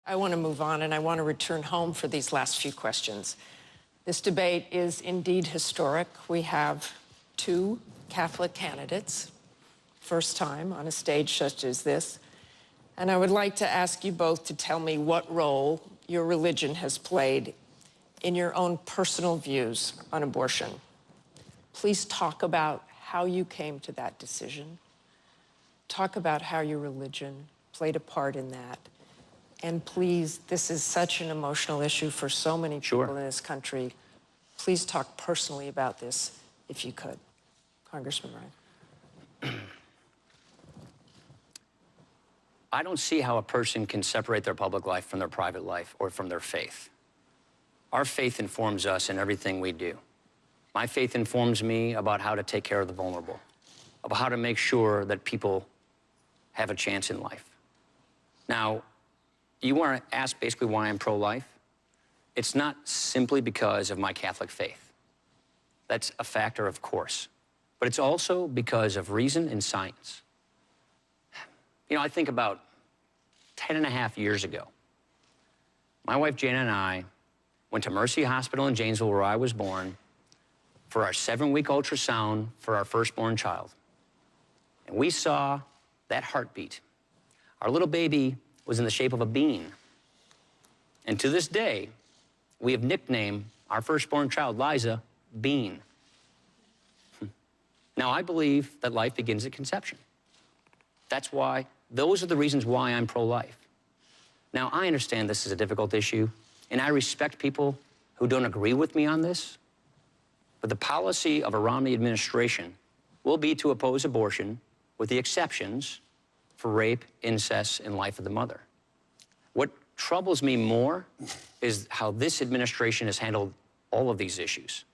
I want to move on, and I want to return home for these last few questions. This debate is indeed historic. We have two Catholic candidates, first time on a stage such as this. And I would like to ask you both to tell me what role your religion has played in your own personal views on abortion. Please talk about how you came to that decision. Talk about how your religion played a part in that. And please, this is such an emotional issue for so many people in this country. Please talk personally about this, if you could. Congressman Ryan. I don't see how a person can separate their public life from their private life or from their faith. Our faith informs us in everything we do. My faith informs me about how to take care of the vulnerable, about how to make sure that people have a chance in life. Now, you want to ask basically why I'm pro-life? It's not simply because of my Catholic faith. That's a factor, of course. But it's also because of reason and science. You know, I think about 10.5 years ago, my wife Jana and I went to Mercy Hospital in Janesville, where I was born, for our 7-week ultrasound for our firstborn child. And we saw that heartbeat. Our little baby was in the shape of a bean. And to this day, we have nicknamed our firstborn child, Liza, Bean. Now, I believe that life begins at conception. Those are the reasons why I'm pro-life. Now, I understand this is a difficult issue, and I respect people who don't agree with me on this, but the policy of a Romney administration will be to oppose abortion with the exceptions for rape, incest, and life of the mother. What troubles me more is how this administration has handled all of these issues.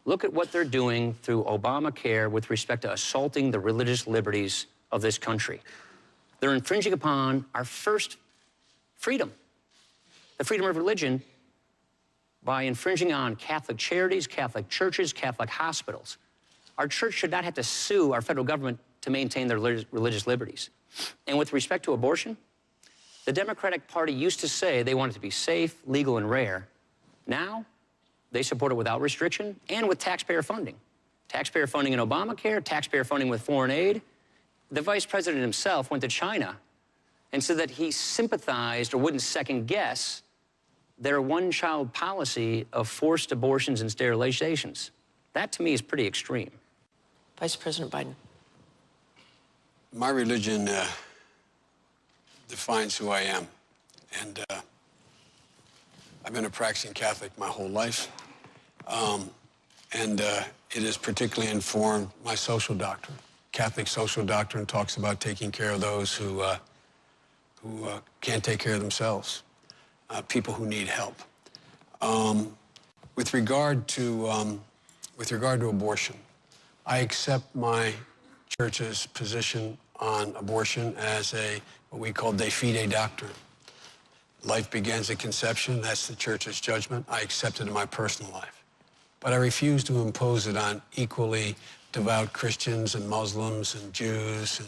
Look at what they're doing through Obamacare with respect to assaulting the religious liberties of this country. They're infringing upon our first freedom, the freedom of religion, by infringing on Catholic charities, Catholic churches, Catholic hospitals. Our church should not have to sue our federal government to maintain their religious liberties. And with respect to abortion, the Democratic Party used to say they wanted it to be safe, legal, and rare. Now, they support it without restriction and with taxpayer funding. Taxpayer funding in Obamacare, taxpayer funding with foreign aid. The vice president himself went to China and said that he sympathized or wouldn't second-guess their one-child policy of forced abortions and sterilizations. That, to me, is pretty extreme. Vice President Biden. My religion defines who I am, and I've been a practicing Catholic my whole life, and it has particularly informed my social doctrine. Catholic social doctrine talks about taking care of those who can't take care of themselves, people who need help. With regard to abortion, I accept my church's position on abortion as what we call de fide doctrine. Life begins at conception. That's the church's judgment. I accept it in my personal life. But I refuse to impose it on equally devout Christians and Muslims and Jews. And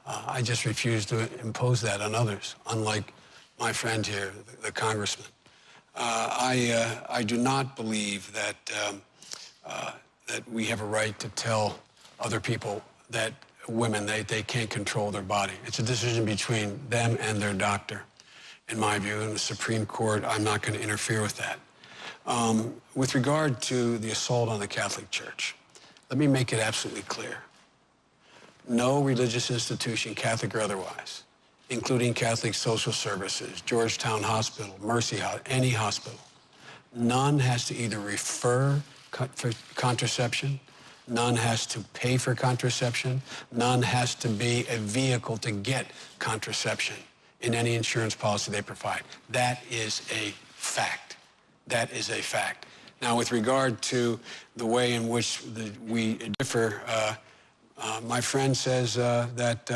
I just refuse to impose that on others, unlike my friend here, the congressman. I do not believe that we have a right to tell other people that women, they can't control their body. It's a decision between them and their doctor, in my view. In the Supreme Court, I'm not going to interfere with that. With regard to the assault on the Catholic Church, let me make it absolutely clear. No religious institution, Catholic or otherwise, including Catholic Social Services, Georgetown Hospital, Mercy Hospital, any hospital, none has to either refer for contraception, none has to pay for contraception, none has to be a vehicle to get contraception in any insurance policy they provide. That is a fact. That is a fact. Now, with regard to the way in which we differ, my friend says that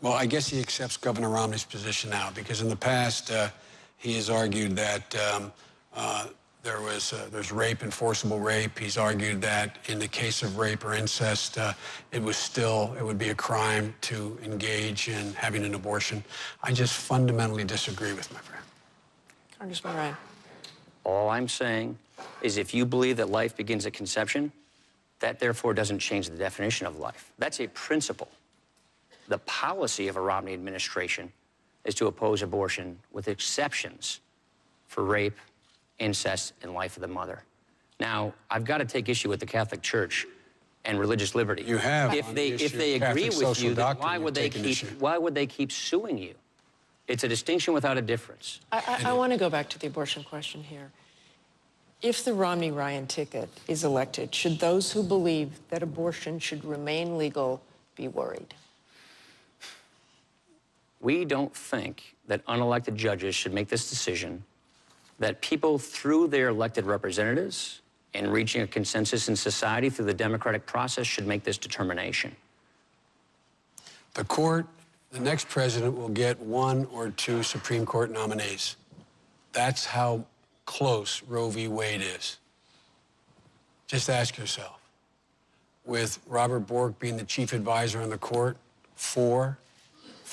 well, I guess he accepts Governor Romney's position now, because in the past he has argued that there's rape and forcible rape. He's argued that in the case of rape or incest, it would be a crime to engage in having an abortion. I just fundamentally disagree with my friend. Congressman Ryan. All I'm saying is if you believe that life begins at conception, that therefore doesn't change the definition of life. That's a principle. The policy of a Romney administration is to oppose abortion with exceptions for rape, incest, and life of the mother. Now, I've got to take issue with the Catholic Church and religious liberty. You have. If they agree with you, then why would they keep suing you? It's a distinction without a difference. I want to go back to the abortion question here. If the Romney-Ryan ticket is elected, should those who believe that abortion should remain legal be worried? We don't think that unelected judges should make this decision, that people through their elected representatives and reaching a consensus in society through the democratic process should make this determination. The court, the next president will get 1 or 2 Supreme Court nominees. That's how close Roe v. Wade is. Just ask yourself, with Robert Bork being the chief advisor on the court for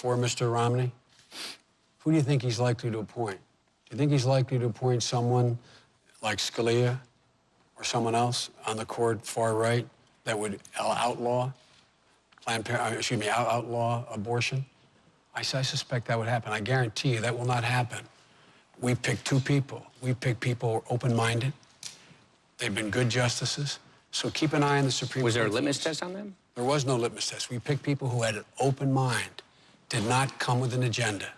Mr. Romney, who do you think he's likely to appoint? Do you think he's likely to appoint someone like Scalia or someone else on the court far right that would outlaw abortion? I suspect that would happen. I guarantee you that will not happen. We picked 2 people. We picked people open-minded. They've been good justices. So keep an eye on the Supreme Court. Was there a litmus test on them? There was no litmus test. We picked people who had an open mind, did not come with an agenda.